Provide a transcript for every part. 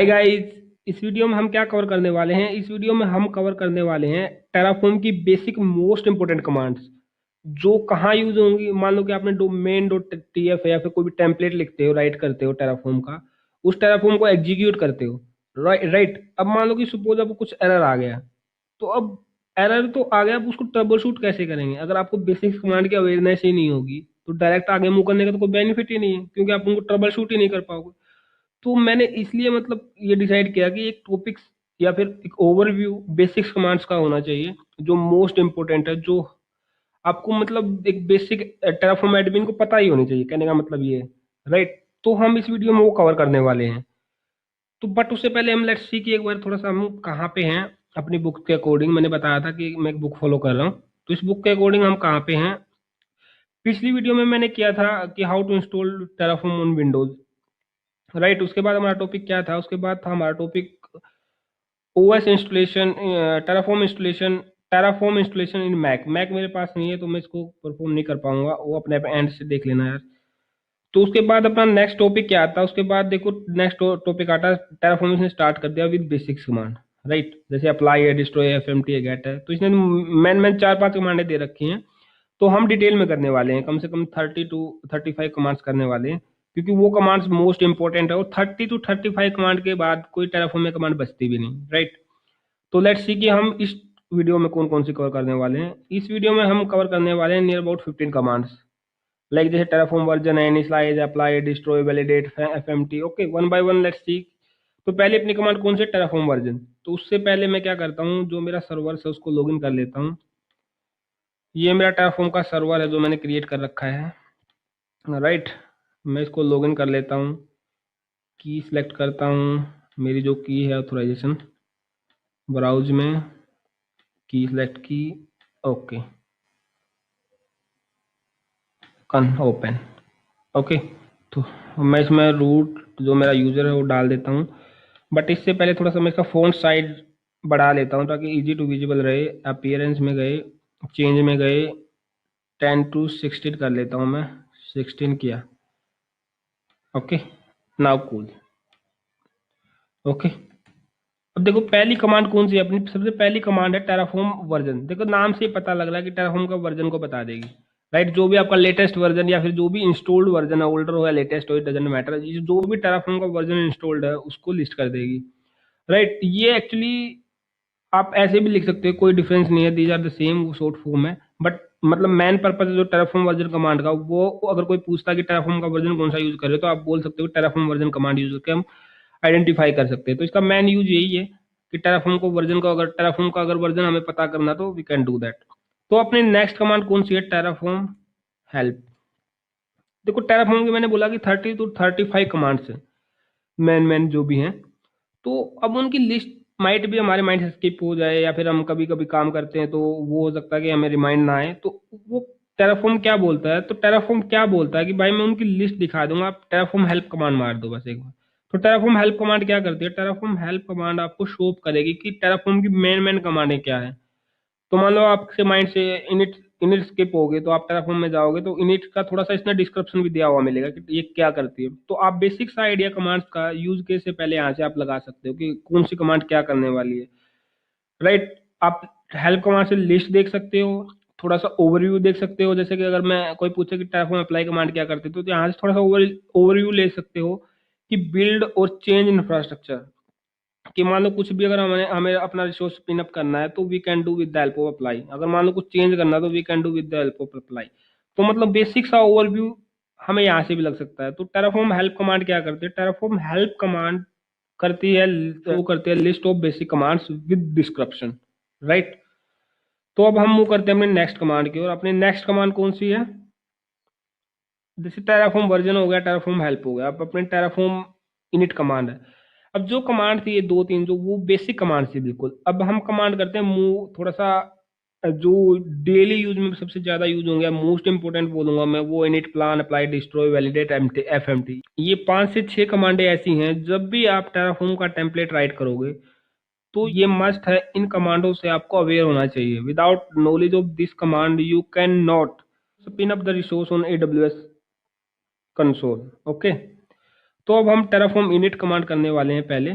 Hi guys, इस video में हम क्या कवर करने वाले हैं। इस वीडियो में हम कवर करने वाले हैं टेराफॉर्म की बेसिक मोस्ट इंपोर्टेंट कमांड्स जो कहाँ यूज होंगी। मान लो कि आपने डोमेन डॉट टीएफ या फिर कोई भी टेम्पलेट लिखते हो, राइट करते हो टेराफॉर्म का, उस टेराफॉर्म को एग्जीक्यूट करते हो, राइट। अब मान लो कि सपोज आपको कुछ एरर आ गया, तो अब एरर तो आ गया, अब उसको ट्रबल शूट कैसे करेंगे। अगर आपको बेसिक कमांड की अवेयरनेस ही नहीं होगी तो डायरेक्ट आगे मूव करने का तो कोई बेनिफिट ही नहीं है, क्योंकि आप उनको ट्रबल शूट ही नहीं कर पाओगे। तो मैंने इसलिए मतलब ये डिसाइड किया कि एक टॉपिक्स या फिर एक ओवरव्यू बेसिक्स कमांड्स का होना चाहिए जो मोस्ट इंपोर्टेंट है, जो आपको मतलब एक बेसिक टेराफॉर्म एडमिन को पता ही होनी चाहिए। कहने का मतलब ये है, राइट। तो हम इस वीडियो में वो कवर करने वाले हैं। तो बट उससे पहले हम लेट्स सी कि एक बार थोड़ा सा हम कहाँ पे हैं अपनी बुक के अकॉर्डिंग। मैंने बताया था कि मैं एक बुक फॉलो कर रहा हूँ, तो इस बुक के अकॉर्डिंग हम कहाँ पे हैं। पिछली वीडियो में मैंने किया था कि how to install Terraform on Windows, right. उसके बाद हमारा टॉपिक क्या था, उसके बाद था हमारा topic OS installation, Terraform installation in Mac. Mac मेरे पास नहीं है तो मैं इसको परफॉर्म नहीं कर पाऊंगा, वो अपने एंड से देख लेना यार। तो उसके बाद अपना नेक्स्ट टॉपिक क्या आता है, उसके बाद देखो नेक्स्ट टॉपिक आता है टेराफॉर्म। इसने स्टार्ट कर दिया विद बेसिक्स कमांड, राइट। जैसे अप्लाई है, डिस्ट्रॉय है, एफएमटी है, गेट है। तो इसने मैन मैन 4-5 कमांडें दे रखी हैं। तो हम डिटेल में करने वाले हैं, कम से कम 30 to 35 कमांड्स करने वाले हैं, क्योंकि वो कमांड्स मोस्ट इंपॉर्टेंट है। और 30 to 35 कमांड के बाद कोई टेराफॉर्म में कमांड बचती भी नहीं, राइट। तो लेट्स सी कि हम इस वीडियो में कौन कौन सी कवर करने वाले हैं। इस वीडियो में हम कवर करने वाले हैं नियर अबाउट 15 कमांड्स, लाइक जैसे टेराफॉर्म वर्जन है, initialize, apply, destroy, validate, FMT. Okay, one by one let's see. तो पहले अपनी कमांड कौन सी, टेराफॉर्म वर्जन। तो उससे पहले मैं क्या करता हूँ, जो मेरा सर्वर है उसको लॉगिन कर लेता हूँ। ये मेरा टेराफॉर्म का सर्वर है जो मैंने क्रिएट कर रखा है, राइट। मैं इसको लॉगिन कर लेता हूँ, की सिलेक्ट करता हूँ, मेरी जो की है ऑथराइजेशन, ब्राउज में की सिलेक्ट की, ओके, कन ओपन, ओके। तो मैं इसमें रूट जो मेरा यूज़र है वो डाल देता हूँ। बट इससे पहले थोड़ा सा मैं इसका फ़ॉन्ट साइज बढ़ा लेता हूँ ताकि इजी टू विजिबल रहे। अपीयरेंस में गए, चेंज में गए, 10 to 16 कर लेता हूँ मैं, 16 किया, ओके। Now cool, okay. अब देखो पहली कमांड कौन सी है अपनी, सबसे पहली कमांड है टेराफॉर्म वर्जन। देखो नाम से ही पता लग रहा है कि टेराफॉर्म का वर्जन को बता देगी, राइट। जो भी आपका लेटेस्ट वर्जन या फिर जो भी इंस्टॉल्ड वर्जन है, ओल्डर हो या लेटेस्ट हो, इट डजेंट मैटर, जो भी टेराफॉर्म का वर्जन इंस्टॉल्ड है उसको लिस्ट कर देगी, राइट। ये एक्चुअली आप ऐसे भी लिख सकते हो, कोई डिफरेंस नहीं है, these are the same short form है। बट मतलब मेन पर्पज जो टेराफॉर्म वर्जन कमांड का, वो अगर कोई पूछता है कि टेराफॉर्म का वर्जन कौन सा यूज कर रहे हो, तो आप बोल सकते हो टेराफॉर्म वर्जन कमांड यूज करके हम आइडेंटिफाई कर सकते हैं। तो इसका मेन यूज यही है कि टेराफॉर्म को वर्जन का, अगर टेराफॉर्म का अगर वर्जन हमें पता करना तो वी कैन डू दैट। तो अपनी नेक्स्ट कमांड कौन सी है, टेराफॉर्म हेल्प। देखो टेराफॉर्म की मैंने बोला कि 30 to 35 कमांड्स हैं, मैन मैन जो भी हैं। तो अब उनकी लिस्ट माइट भी हमारे माइंड से स्किप हो जाए, या फिर हम कभी कभी काम करते हैं तो वो हो सकता है कि हमें रिमाइंड ना आए। तो वो टेराफॉर्म क्या बोलता है, तो टेराफॉर्म क्या बोलता है कि भाई मैं उनकी लिस्ट दिखा दूंगा, आप टेराफॉर्म हेल्प कमांड मार दो बस एक बार। तो टेराफॉर्म हेल्प कमांड क्या करती है, टेराफॉर्म हेल्प कमांड आपको शो करेगी कि टेराफॉर्म की मेन मेन कमांडें क्या है। तो मान लो आपके माइंड से इनिट इनिट स्किप हो गए, तो आप टेराफॉर्म में जाओगे तो इनिट का थोड़ा सा इसमें डिस्क्रिप्शन भी दिया हुआ मिलेगा कि ये क्या करती है। तो आप बेसिक सा आइडिया कमांड्स का यूज केस से पहले यहाँ से आप लगा सकते हो कि कौन सी कमांड क्या करने वाली है, राइट। आप हेल्प कमांड से लिस्ट देख सकते हो, थोड़ा सा ओवरव्यू देख सकते हो। जैसे कि अगर मैं कोई पूछे कि टेराफॉर्म अप्लाई कमांड क्या करती है, तो यहाँ से थोड़ा सा ओवरव्यू ले सकते हो कि बिल्ड और चेंज इंफ्रास्ट्रक्चर, कि मान लो कुछ भी अगर हमें हमें अपना रिसोर्स पिन अप करना है तो we can do with the help of apply. अगर मान लो कुछ चेंज करना है तो we can do with the help of apply. तो मतलब बेसिक सा ओवरव्यू हमें यहाँ से भी लग सकता है। तो टेराफॉर्म हेल्प कमांड क्या करती है, टेराफॉर्म हेल्प कमांड करती है, वो करती है list of basic commands with description, right. तो अब हम मूव करते हैं अपने नेक्स्ट कमांड की ओर। अपनी नेक्स्ट कमांड कौन सी है, जैसे टेराफॉर्म वर्जन हो गया, टेराफॉर्म हेल्प हो गया, अब अपने टेराफॉर्म इनिट कमांड है। अब जो कमांड थी ये दो तीन जो वो बेसिक कमांड थी बिल्कुल, अब हम कमांड करते हैं मूव, थोड़ा सा जो डेली यूज में सबसे ज्यादा यूज होंगे, मोस्ट इंपोर्टेंट बोलूंगा मैं, वो init, plan, apply, destroy, validate, FMT. ये 5 से 6 कमांडें ऐसी हैं, जब भी आप टेराफॉर्म का टेम्पलेट राइट करोगे तो ये मस्ट है, इन कमांडों से आपको अवेयर होना चाहिए। Without knowledge of this command you can not spin up the resource on AWS console, okay. तो अब हम टेराफॉर्म इनिट कमांड करने वाले हैं पहले।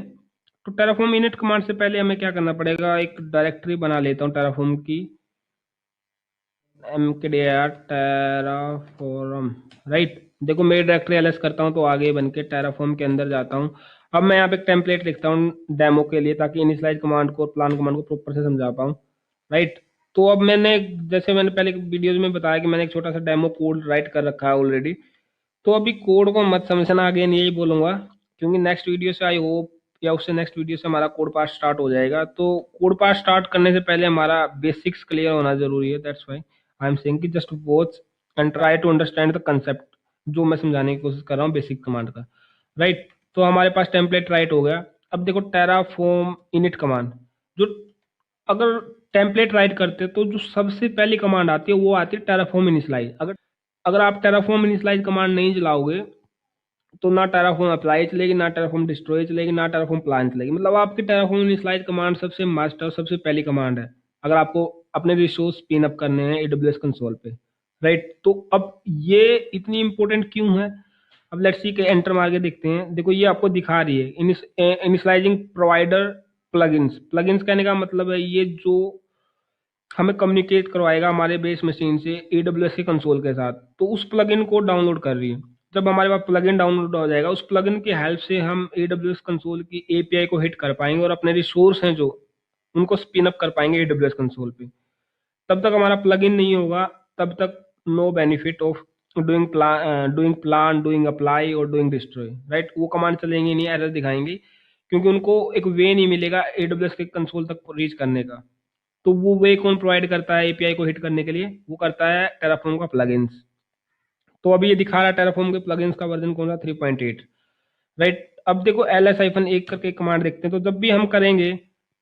तो टेराफॉर्म इनिट कमांड से पहले हमें क्या करना पड़ेगा, एक डायरेक्टरी बना लेता हूँ टेराफॉर्म की, mkdir टेराफॉर्म, राइट। देखो मेरी डायरेक्टरी एलएस करता हूँ तो आगे बन के टेराफॉर्म के अंदर जाता हूँ। अब मैं यहाँ पे एक टेम्पलेट लिखता हूँ डेमो के लिए, ताकि इनिशियलाइज कमांड को और प्लान कमांड को प्रॉपर से समझा पाऊँ, राइट। तो अब मैंने, जैसे मैंने पहले वीडियोज में बताया कि मैंने एक छोटा सा डेमो कोड राइट कर रखा है ऑलरेडी। तो अभी कोड को मत समझना, अगेन यही बोलूंगा, क्योंकि नेक्स्ट वीडियो से आई होप या उससे नेक्स्ट वीडियो से हमारा कोड पार्ट स्टार्ट हो जाएगा। तो कोड पार्ट स्टार्ट करने से पहले हमारा बेसिक्स क्लियर होना जरूरी है। That's why I am saying कि just watch and try to understand the concept, जो मैं समझाने की कोशिश कर रहा हूँ बेसिक कमांड का, राइट। तो हमारे पास टेम्पलेट राइट हो गया। अब देखो टेराफॉर्म इनिट कमांड, जो अगर टेम्पलेट राइट करते तो जो सबसे पहली कमांड आती है वो आती है टेराफॉर्म इनिशियलाइज। अगर अगर आप टेराफॉर्म इनिशियलाइज कमांड नहीं चलाओगे तो ना टेराफॉर्म अप्लाई चलेगी, ना टेराफॉर्म डिस्ट्रॉय चलेगी, ना टेराफॉर्म प्लान चलेगी। मतलब आपकी टेराफॉर्म इनिशियलाइज कमांड सबसे मस्ट और सबसे पहली कमांड है, अगर आपको अपने रिसोर्स स्पिन अप करने हैं एडब्ल्यूएस कंसोल पे, राइट। तो अब ये इतनी इंपॉर्टेंट क्यों है, अब लेट्स सी के एंटर मार के देखते हैं। देखो ये आपको दिखा रही है इनिशियलाइजिंग प्रोवाइडर प्लगइन्स। प्लगइन्स कहने का मतलब है ये जो हमें कम्युनिकेट करवाएगा हमारे बेस मशीन से एडब्ल्यूएस के कंसोल के साथ। तो उस प्लगइन को डाउनलोड कर रही है। जब हमारे पास प्लगइन डाउनलोड हो जाएगा, उस प्लगइन की हेल्प से हम एडब्ल्यूएस कंसोल की एपीआई को हिट कर पाएंगे और अपने रिसोर्स हैं जो उनको स्पिन अप कर पाएंगे एडब्ल्यूएस कंसोल पे। तब तक हमारा प्लगइन नहीं होगा, तब तक no benefit of doing plan doing apply और डूइंग डिस्ट्रॉय, राइट। वो कमांड चलेंगे नहीं, एरर दिखाएंगे, क्योंकि उनको एक वे नहीं मिलेगा एडब्ल्यूएस के कंसोल तक रीच करने का। तो वो वे कौन प्रोवाइड करता है एपीआई को हिट करने के लिए, वो करता है टेराफॉर्म का प्लगइन्स। तो अभी ये दिखा रहा है टेराफॉर्म के प्लगइन्स का वर्जन कौन सा, 3.8, राइट। अब देखो ls-1 करके कमांड देखते हैं। तो जब भी हम करेंगे,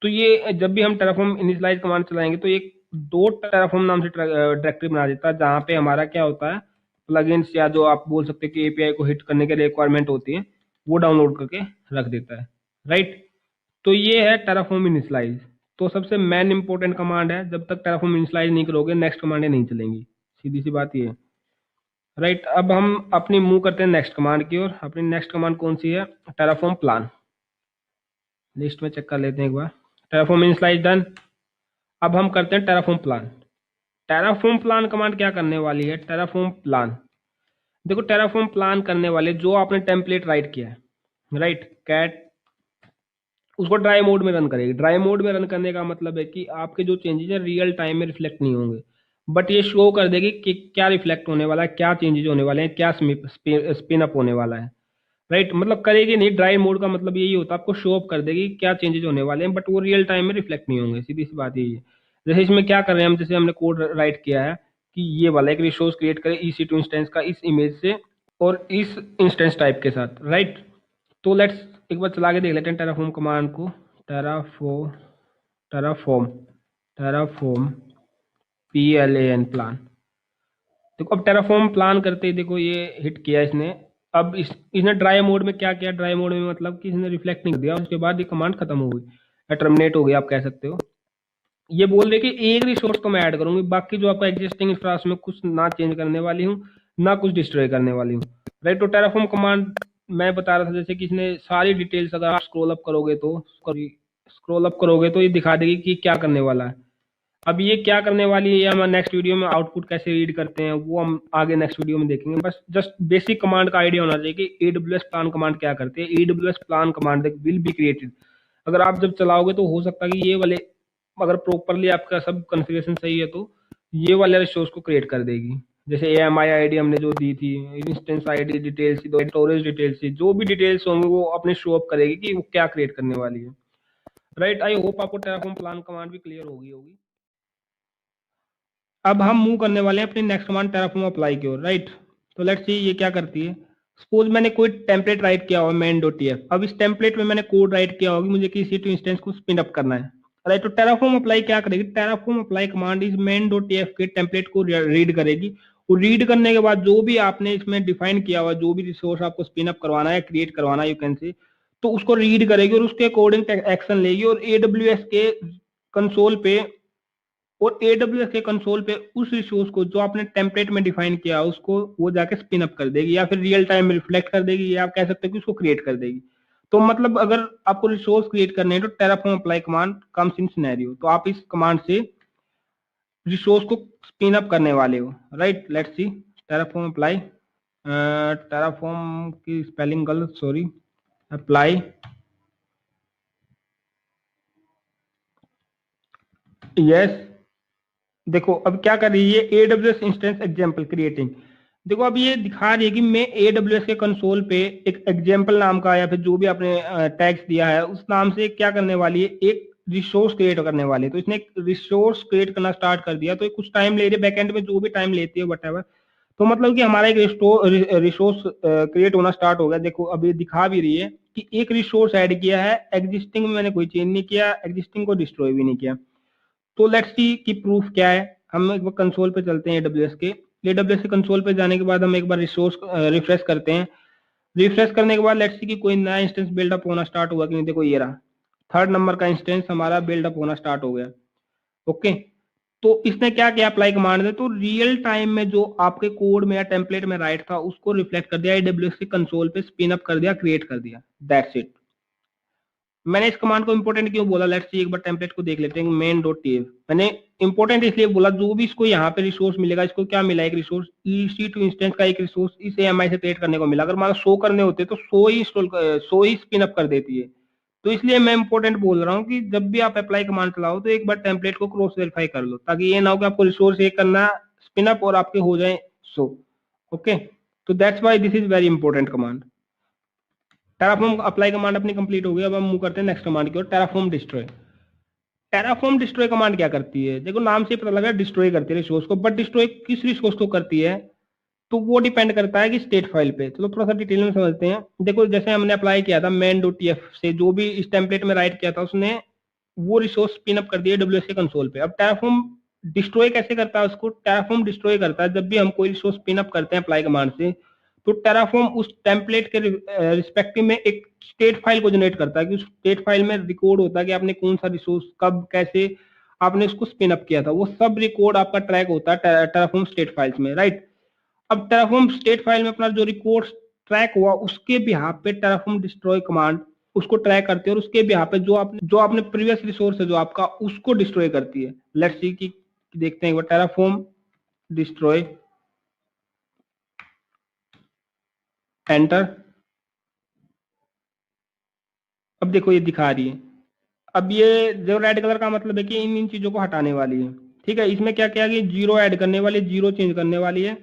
तो ये जब भी हम टेराफॉर्म इनिशियलाइज कमांड चलाएंगे तो एक दो टेराफॉर्म नाम से डायरेक्टरी बना देता है, जहाँ पे हमारा क्या होता है, प्लगइन्स या जो आप बोल सकते हैं कि एपीआई को हिट करने के लिए रिक्वायरमेंट होती है, वो डाउनलोड करके रख देता है, राइट। तो ये है टेराफॉर्म इनिशियलाइज। तो सबसे मेन इंपॉर्टेंट कमांड है, जब तक टेराफॉर्म इनिशियलाइज नहीं करोगे नेक्स्ट कमांडें नहीं चलेंगी, सीधी सी बात ये है, राइट। अब हम अपनी मूव करते हैं नेक्स्ट कमांड की ओर। अपनी नेक्स्ट कमांड कौन सी है, टेराफॉर्म प्लान। लिस्ट में चेक कर लेते हैं एक बार। Terraform initialise done. अब हम करते हैं Terraform plan. Terraform plan command क्या करने वाली है, टेराफॉर्म प्लान, देखो टेराफॉर्म प्लान करने वाले जो आपने टेम्पलेट राइट किया है, राइट, कैट उसको ड्राई मोड में रन करेगी। ड्राई मोड में रन करने का मतलब है कि आपके जो चेंजेस है रियल टाइम में रिफ्लेक्ट नहीं होंगे, बट ये शो कर देगी कि क्या रिफ्लेक्ट होने वाला है, क्या चेंजेस होने वाले हैं, क्या स्पिन अप होने वाला है, राइट। मतलब करेगी नहीं, ड्राई मोड का मतलब यही होता है, आपको शो अप कर देगी क्या चेंजेस होने वाले हैं, बट वो रियल टाइम में रिफ्लेक्ट नहीं होंगे, सीधी सी बात यही है। जैसे इसमें क्या कर रहे हैं हम, जैसे हमने कोड राइट किया है कि ये वाला एक रिसोर्स क्रिएट करें EC2 इंस्टेंस का इस इमेज से और इस इंस्टेंस टाइप के साथ, राइट। तो लेट्स एक बार चला के देख लेते हैं टेराफॉर्म कमांड को। Terraform Terraform Terraform PLAN plan. देखो अब टेराफॉर्म प्लान करते ही देखो ये हिट किया इसने। अब इसने ड्राई मोड में क्या किया, ड्राई मोड में मतलब कि इसने रिफ्लेक्ट नहीं कर दिया, उसके बाद ये कमांड खत्म हो गई या टर्मिनेट हो गई आप कह सकते हो। ये बोल रहे कि एक रिसोर्स तो मैं ऐड करूंगी, बाकी जो आपका एग्जिस्टिंग इंफ्रास्ट्रक्चर में कुछ ना चेंज करने वाली हूँ, ना कुछ डिस्ट्रॉय करने वाली हूँ, राइट। तो टेराफॉर्म कमांड मैं बता रहा था जैसे कि इसने सारी डिटेल्स, अगर आप स्क्रॉल अप करोगे तो ये दिखा देगी कि क्या करने वाला है। अब ये क्या करने वाली है, हम नेक्स्ट वीडियो में आउटपुट कैसे रीड करते हैं वो हम आगे नेक्स्ट वीडियो में देखेंगे। बस जस्ट बेसिक कमांड का आइडिया होना चाहिए कि AWS प्लान कमांड क्या करते हैं। AWS plan command will be created, अगर आप जब चलाओगे तो हो सकता है कि ये वाले, अगर प्रॉपरली आपका सब कॉन्फ़िगरेशन सही है तो ये वाले रिसोर्स को क्रिएट कर देगी। जैसे AMI आईडी हमने जो दी थी, instance ID details, storage details, जो भी डिटेल्स होंगे वो अपने शो अप करेगी कि वो क्या क्रिएट करने वाली है, राइट। आई होप आपको टेराफॉर्म प्लान कमांड भी क्लियर होगी। अब हम मूव करने वाले हैं अपनी नेक्स्ट कमांड टेराफॉर्म अप्लाई की ओर, राइट। तो लेट्स सी ये क्या करती है। सपोज मैंने कोई टेम्पलेट राइट किया हुआ main.tf। अब इस टेम्पलेट में मैंने कोड राइट किया होगी, मुझे किसी टू इंस्टेंस को स्पिन अप करना है, राइट। तो टेराफॉर्म अप्लाई क्या करेगी, टेराफॉर्म अप्लाई कमांड इस main.tf के टेम्पलेट को रीड करेगी और रीड करने के बाद जो भी आपने इसमें डिफाइन किया हुआ, जो भी रिसोर्स आपको स्पिन अप करवाना है, क्रिएट करवाना है, यू कैन से, तो उसको रीड करेगी और उसके अकॉर्डिंग एक्शन लेगी और AWS के कंसोल पे, और AWS के कंसोल पे उस रिसोर्स को जो आपने टेम्पलेट में डिफाइन किया उसको वो जाके स्पिन अप कर देगी, या फिर रियल टाइम में रिफ्लेक्ट कर देगी, या आप कह सकते हो कि उसको क्रिएट कर देगी। तो मतलब अगर आपको रिसोर्स क्रिएट करने हैं तो Terraform apply command comes in scenario, तो आप इस कमांड से रिसोर्स को स्पिन अप करने वाले हो, right. Let's see Terraform apply, Terraform की स्पेलिंग गलत, सॉरी, अप्लाई, यस। देखो अब क्या कर रही है, AWS इंस्टेंस एग्जांपल क्रिएटिंग। देखो अब ये दिखा रही है कि मैं AWS के कंसोल पे एक एग्जांपल नाम का या फिर जो भी आपने टैग्स दिया है उस नाम से क्या करने वाली है, एक रिसोर्स क्रिएट करने वाली है। तो इसने एक रिसोर्स क्रिएट करना स्टार्ट कर दिया, तो ये कुछ टाइम ले रही है, बैकएंड में जो भी टाइम लेती है वट एवर। तो मतलब कि हमारा एक रिसोर्स क्रिएट होना स्टार्ट हो गया। देखो अब ये दिखा भी रही है कि एक रिसोर्स ऐड किया है, एग्जिस्टिंग में मैंने कोई चेंज नहीं किया, एग्जिस्टिंग को डिस्ट्रॉय भी नहीं किया। तो लेट्स सी कि प्रूफ क्या है। हम एक बार कंसोल पे चलते हैं AWS के। AWS के कंसोल पे जाने के बाद हम एक बार रिसोर्स रिफ्रेश करते हैं। रिफ्रेश करने के बाद लेट्स सी कि कोई नया इंस्टेंस बिल्डअप होना स्टार्ट हुआ कि नहीं। देखो ये रहा, थर्ड नंबर का इंस्टेंस हमारा बिल्डअप होना स्टार्ट हो गया। ओके, तो इसने क्या किया, अप्लाई कमांड दे तो रियल टाइम में जो आपके कोड में या टेम्पलेट में राइट था उसको रिफ्लेक्ट कर दिया, AWS के कंसोल पे स्पिन अप कर दिया, क्रिएट कर दिया, दैट्स इट। मैंने इस कमांड को इंपॉर्टेंट क्यों बोला, लेट्स सी एक बार टेम्पलेट को देख लेते हैं, मेन डॉट टीएफ। मैंने इंपॉर्टेंट इसलिए बोला, जो भी इसको यहाँ पे रिसोर्स मिलेगा, इसको क्या मिला, एक रिसोर्स EC2 इंस्टेंस का एक रिसोर्स इस AMI से क्रिएट करने को मिला। अगर मान लो 100 करने होते तो 100 ही इंस्टॉल, 100 ही स्पिन अप कर देती है। तो इसलिए मैं इंपॉर्टेंट बोल रहा हूँ कि जब भी आप अप्लाई कमांड चलाओ तो एक बार टेम्पलेट को क्रॉस वेरीफाई कर लो, ताकि ये ना हो कि आपको रिसोर्स एक करना स्पिन अप और आपके हो जाए 100। ओके, तो that's why this is very important command. Terraform apply command अपनी कंप्लीट हो गई। अब हम मूव करते हैं नेक्स्ट कमांड की ओर, Terraform destroy. Terraform destroy command क्या करती है, देखो नाम से पता लगा डिस्ट्रॉय करती है रिसोर्स को, बट डिस्ट्रॉय किस रिसोर्स को करती है तो वो डिपेंड करता है कि स्टेट फाइल पे। चलो थोड़ा सा डिटेल में समझते हैं। देखो जैसे हमने अप्लाई किया था main.tf से, जो भी इस टेम्पलेट में राइट किया था उसने वो रिसोर्स पिन अप कर दिया AWS के कंसोल पे। अब टेराफॉर्म डिस्ट्रॉय कैसे करता है उसको, टेराफॉर्म डिस्ट्रॉय करता है जब भी हम कोई रिसोर्स पिन अप करते हैं अप्लाई कमांड से, तो टेराफॉर्म उस टेम्पलेट के रिस्पेक्टिव में एक स्टेट फाइल को जनरेट करता है कि उस स्टेट फाइल में रिकॉर्ड होता है कि आपने कौन सा रिसोर्स कब कैसे आपने उसको स्पिन अप किया था, वो सब रिकॉर्ड आपका ट्रैक होता है टेराफॉर्म स्टेट फाइल्स में, राइट। अब टेराफॉर्म स्टेट फाइल में अपना जो रिकॉर्ड ट्रैक हुआ उसके बिहाफ पे टेराफॉर्म डिस्ट्रॉय कमांड उसको ट्रैक करती है और उसके बिहाफ पे जो आपने प्रीवियस रिसोर्स है जो आपका उसको डिस्ट्रॉय करती है। लेट्स सी कि देखते हैं टेराफॉर्म डिस्ट्रॉय, एंटर। अब देखो ये दिखा रही है। अब ये जो रेड कलर का मतलब है कि इन इन चीजों को हटाने वाली है, ठीक है। इसमें क्या किया कि जीरो ऐड करने वाली, जीरो चेंज करने वाली है,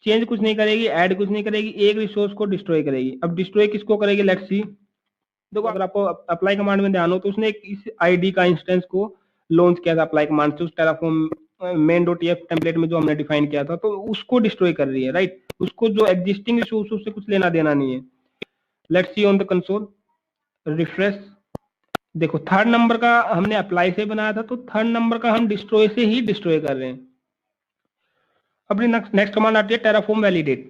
चेंज कुछ नहीं करेगी, ऐड कुछ नहीं करेगी, एक रिसोर्स को डिस्ट्रॉय करेगी। अब डिस्ट्रॉय किसको करेगी, लेट्स सी। देखो अगर आपको अप्लाई कमांड में ध्यान हो तो उसने एक इस आईडी का इंस्टेंस को लॉन्च किया था अप्लाई कमांड से, उस टेराफॉर्म main.tf टेम्पलेट में जो हमने डिफाइन किया था, तो उसको डिस्ट्रॉय कर रही है, राइट। उसको जो एग्जिस्टिंग रिसोर्स उससे कुछ लेना देना नहीं है। Let's see on the console, refresh. देखो थर्ड नंबर का हमने अप्लाई से बनाया था, तो थर्ड नंबर का हम डिस्ट्रॉय से ही डिस्ट्रॉय कर रहे हैं। अपनी नेक्स्ट कमांड आती है टेराफॉर्म वैलिडेट।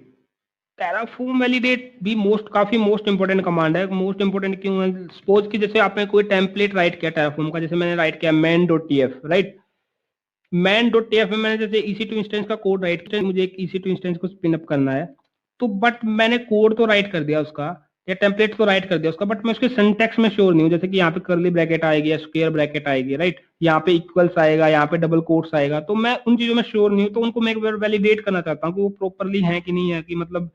टेराफॉर्म वैलिडेट भी काफी मोस्ट इंपोर्टेंट कमांड है। मोस्ट इंपोर्टेंट क्यों है, सपोज कि जैसे आपने कोई टेम्पलेट राइट किया टेराफॉर्म का, जैसे मैंने राइट किया main.tf, राइट। main.tf में मैंने जैसे EC2 इंस्टेंस का कोड राइट किया, मुझे एक EC2 इंस्टेंस को स्पिन अप करना है, तो बट मैंने कोड तो राइट कर दिया उसका या टेम्पलेट तो राइट कर दिया उसका, बट मैं उसके सिंटैक्स में श्योर नहीं हूँ। जैसे कि यहाँ पे कर्ली ब्रैकेट आएगी या स्क्वायर ब्रैकेट आएगी, राइट, यहाँ पे इक्वल्स आएगा, यहाँ पे डबल कोट्स आएगा, तो मैं उन चीजों में श्योर नहीं हूँ। तो उनको मैं एक बार वैलिडेट करना चाहता हूँ कि वो प्रॉपरली है कि नहीं है, कि मतलब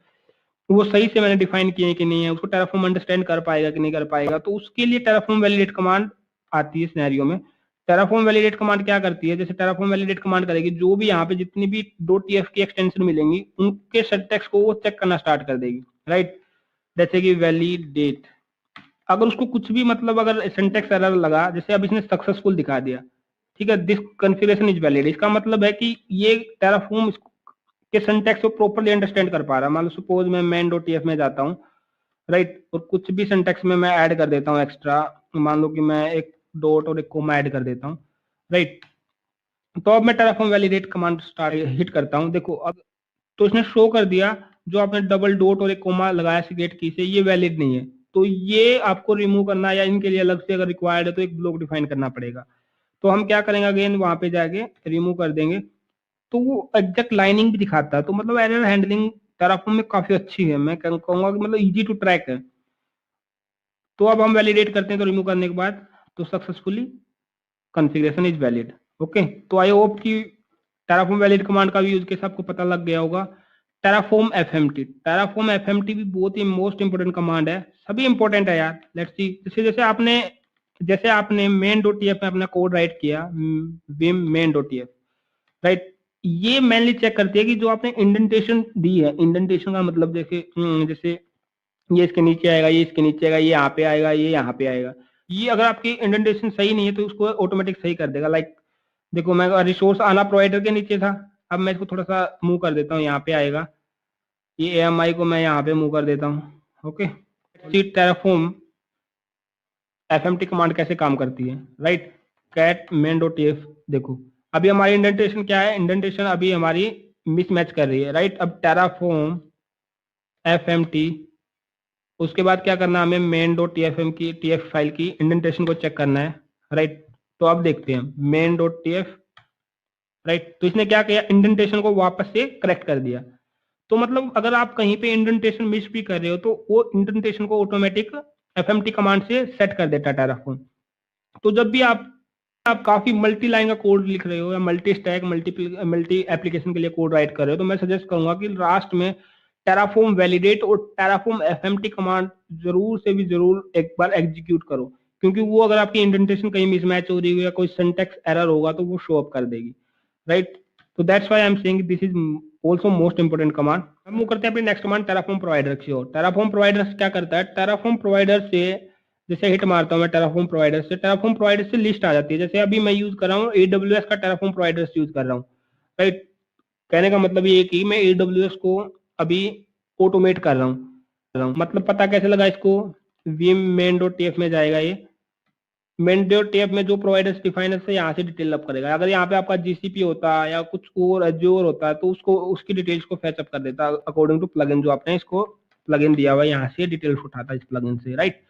वो सही से मैंने डिफाइन किए कि नहीं है, उसको टेराफॉर्म अंडरस्टैंड कर पाएगा कि नहीं कर पाएगा। तो उसके लिए टेराफॉर्म वैलिडेट कमांड आती है सिनेरियो में। टेराफॉर्म वैलिडेट कमांड क्या करती है, जैसे टेराफॉर्म वैलिडेट कमांड करेगी, जो भी यहाँ पे जितनी भी .tf की एक्सटेंशन मिलेंगी उनके सिंटैक्स को वो चेक करना स्टार्ट कर देगी, राइट। जैसे कि वैलिडेट, अगर उसको कुछ भी मतलब अगर सिंटैक्स एरर लगा, जैसे अब इसने सक्सेसफुल दिखा दिया, ठीक है, दिस कॉन्फ़िगरेशन इज वैलिड, इसका मतलब है कि ये टेराफॉर्म के सिंटैक्स को प्रॉपर्ली अंडरस्टैंड कर पा रहा है। मान लो सपोज मैं main.tf में जाता हूँ, राइट, और कुछ भी सिंटैक्स में मैं ऐड कर देता हूँ एक्स्ट्रा, मान लो कि मैं एक डॉट और एक कोमा ऐड कर देता हूँ, राइट। तो अब मैं Terraform validate command start hit करता हूँ, देखो अब तो इसने शो कर दिया जो आपने डबल डॉट और एक कोमा लगाया सीक्रेट की से, ये वैलिड नहीं है। तो ये आपको रिमूव करना या इनके लिए अलग से अगर रिक्वायर्ड है तो एक ब्लॉक डिफाइन करना पड़ेगा। तो हम क्या करेंगे, अगेन वहां पे जाके रिमूव कर देंगे, तो वो एग्जैक्ट लाइनिंग भी दिखाता है। तो मतलब एरर हैंडलिंग टेराफॉर्म में काफी अच्छी है, मैं कहूंगा कि मतलब इजी टू ट्रैक है। तो अब हम वैलिडेट करते हैं, तो रिमूव करने के बाद तो successfully configuration is valid. Okay, तो आई होप कि टेराफॉर्म वैलिड कमांड का भी यूज केस आपको पता लग गया होगा। टेराफॉर्म एफएमटी भी बहुत ही मोस्ट इंपोर्टेंट कमांड है, सभी इंपॉर्टेंट है यार। लेट्स सी, जैसे आपने मेन डॉट टीएफ में अपना कोड राइट किया, Vim main dot TF, right, ये मेनली चेक करती है कि जो आपने इंडेंटेशन दी है, इंडेंटेशन का मतलब जैसे ये इसके नीचे आएगा, ये इसके नीचे आएगा, ये यहाँ पे आएगा, ये यहाँ पे आएगा, ये अगर आपकी इंडेंटेशन सही नहीं है तो उसको ऑटोमेटिक सही कर देगा। लाइक देखो, मैं रिसोर्स आना प्रोवाइडर के नीचे था, अब मैं इसको थोड़ा सा मूव कर देता हूँ, यहाँ पे आएगा, ये AMI को मैं यहाँ पे मूव कर देता हूँ। ओके, टेराफॉर्म एफएमटी कमांड कैसे काम करती है, right, cat main dot TF. देखो अभी हमारी इंडेंटेशन क्या है, इंडेंटेशन अभी हमारी मिसमैच कर रही है, राइट। अब टेराफॉर्म एफएमटी, उसके बाद क्या करना है, हमें मेन डॉट टीएफएम की टीएफ फाइल की इंडेंटेशन को चेक करना है, राइट। तो अब देखते हैं मेन डॉट टीएफ, राइट, तो इसने क्या किया, इंडेंटेशन को वापस से करेक्ट कर दिया। तो मतलब अगर आप कहीं पे इंडेंटेशन मिस भी कर रहे हो तो वो इंडेंटेशन को ऑटोमेटिक एफएमटी कमांड से सेट कर देता है टेराफॉर्म। तो जब भी आप काफी मल्टी लाइन का कोड लिख रहे हो या मल्टी स्टैक मल्टी एप्लीकेशन के लिए कोड राइट कर रहे हो, तो मैं सजेस्ट करूंगा कि लास्ट में टेराफॉर्म वैलिडेट और टेराफॉर्म एफएमटी कमांड जरूर से भी जरूर एक बार एग्जीक्यूट करो, क्योंकि वो अगर आपकी इंडेंटेशन कहीं मिसमैच हो रही हो या कोई सिंटैक्स एरर होगा तो वो शो अप कर देगी, राइट। तो that's why I am saying this is also most important command. हम मूव करते हैं अपनी नेक्स्ट कमांड टेराफॉर्म प्रोवाइडर की ओर। टेराफॉर्म प्रोवाइडर क्या करता है, टेराफॉर्म प्रोवाइडर से जैसे हिट मारता हूं मैं टेराफॉर्म प्रोवाइडर से लिस्ट आ जाती है। जैसे अभी मैं यूज कर रहा हूँ AWS का टेराफॉर्म प्रोवाइडर यूज कर रहा हूँ, राइट। कहने का मतलब ये कि मैं AWS को अभी ऑटोमेट कर रहा हूँ। मतलब पता कैसे लगा इसको, vim main डॉट टीएफ में जाएगा, ये मेन डॉट टीएफ में जो प्रोवाइडर्स डिफाइन है यहाँ से डिटेल अप करेगा। अगर यहाँ पे आपका GCP होता है या कुछ और Azure होता है तो उसको उसकी डिटेल्स को फैच अप कर देता अकॉर्डिंग टू प्लगइन जो आपने इसको प्लगइन दिया हुआ है, यहाँ से डिटेल्स उठाता है इस प्लगइन से, राइट।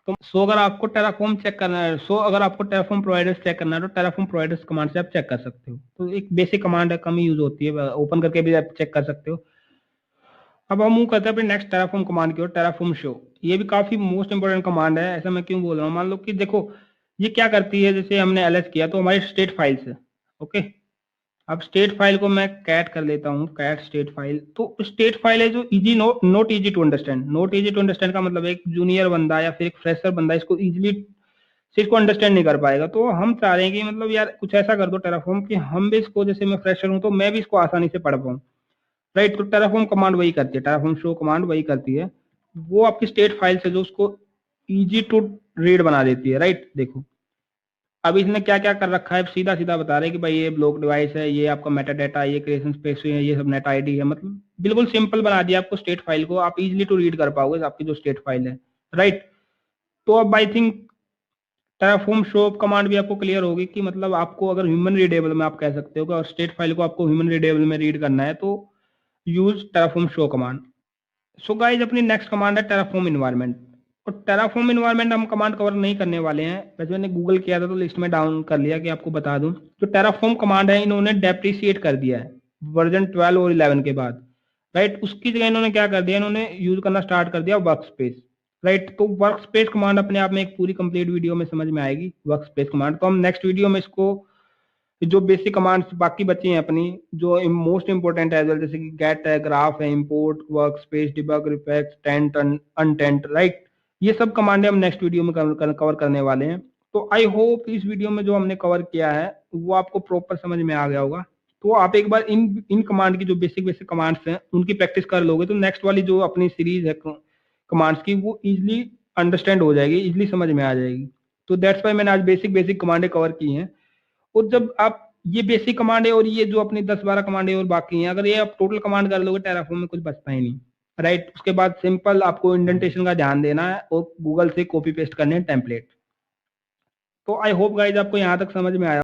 तो अगर आपको टेराफॉर्म चेक करना है, अगर आपको टेराफॉर्म प्रोवाइडर्स चेक करना है तो टेराफॉर्म प्रोवाइडर्स कमांड से आप चेक कर सकते हो। तो एक बेसिक कमांड है, कम ही यूज होती है, ओपन करके भी आप चेक कर सकते हो। अब हम मूव करते हैं अपने नेक्स्ट टेराफॉर्म कमांड की ओर, टेराफॉर्म शो। ये भी काफी मोस्ट इंपोर्टेंट कमांड है। ऐसा मैं क्यों बोल रहा हूँ, मान लो कि देखो ये क्या करती है, जैसे हमने ls किया तो हमारी स्टेट फाइल से, ओके। अब स्टेट फाइल को मैं कैट कर लेता हूँ, कैट स्टेट फाइल। तो स्टेट फाइल है जो easy not easy to understand. Not easy to understand का मतलब एक जूनियर बंदा या फिर एक फ्रेशर बंदा इसको इजीली से इसको अंडरस्टैंड नहीं कर पाएगा। तो हम चाह रहे हैं कि मतलब यार कुछ ऐसा कर दो टेराफॉर्म कि हम भी इसको, जैसे मैं फ्रेशर हूँ तो मैं भी इसको आसानी से पढ़ पाऊँ, राइट। तो टेराफॉर्म कमांड वही करती है, टेराफॉर्म शो कमांड वही करती है, वो आपकी स्टेट फाइल से जो उसको इजी टू रीड बना देती है, राइट। देखो अब इसने क्या क्या कर रखा है, सीधा सीधा बता रहे हैं कि भाई ये ब्लॉक डिवाइस है, ये आपका मेटा डाटा, ये क्रिएशन स्पेस है, ये सब नेट आईडी है। मतलब बिल्कुल सिंपल बना दिया आपको स्टेट फाइल को, आप इजीली टू रीड कर पाओगे आपकी जो स्टेट फाइल है, राइट। तो अब I think Terraform show command भी आपको क्लियर होगी कि मतलब आपको अगर ह्यूमन रीडेबल में आप कह सकते हो कि और स्टेट फाइल को आपको ह्यूमन रीडेबल में रीड करना है तो use Terraform show command. So guys अपनी नेक्स्ट कमांड है टेराफॉर्म इन्वायरमेंट। और टेराफॉर्म इन्वायरमेंट हम कमांड कवर नहीं करने वाले हैं, वैसे मैंने गूगल किया था तो लिस्ट में डाउन कर लिया कि आपको बता दूं। जो टेराफॉर्म कमांड है इन्होंने डेप्रिशिएट कर दिया है वर्जन 12 और 11 के बाद, राइट। उसकी जगह इन्होंने क्या कर दिया, इन्होंने यूज करना स्टार्ट कर दिया वर्क स्पेस, राइट। तो वर्क स्पेस कमांड अपने आप में एक पूरी कंप्लीट वीडियो में समझ में आएगी वर्क स्पेस कमांड। तो हम नेक्स्ट वीडियो में इसको जो बेसिक कमांड्स बाकी बची हैं अपनी, जो मोस्ट इंपोर्टेंट है जैसे कि गेट है, ग्राफ है, import, workspace, debug, reflex, taint, untaint, right. ये सब कमांडें हम नेक्स्ट वीडियो में कवर करने वाले हैं। तो आई होप इस वीडियो में जो हमने कवर किया है वो आपको प्रॉपर समझ में आ गया होगा। तो आप एक बार इन कमांड की जो बेसिक बेसिक कमांड्स हैं उनकी प्रैक्टिस कर लोगे तो नेक्स्ट वाली जो अपनी सीरीज है कमांड्स की वो इजिली अंडरस्टैंड हो जाएगी, इजिली समझ में आ जाएगी। तो दैट्स वाई मैंने आज बेसिक बेसिक कमांडें कवर की हैं। और जब आप ये बेसिक कमांड है और ये जो अपनी 10-12 कमांड है और बाकी हैं, अगर ये आप टोटल कमांड कर लोगे टेराफॉर्म में कुछ बचता ही नहीं, राइट। उसके बाद सिंपल आपको इंडेंटेशन का ध्यान देना है और गूगल से कॉपी पेस्ट करने हैं टेम्पलेट। तो आई होप गाइज आपको यहाँ तक समझ में आया।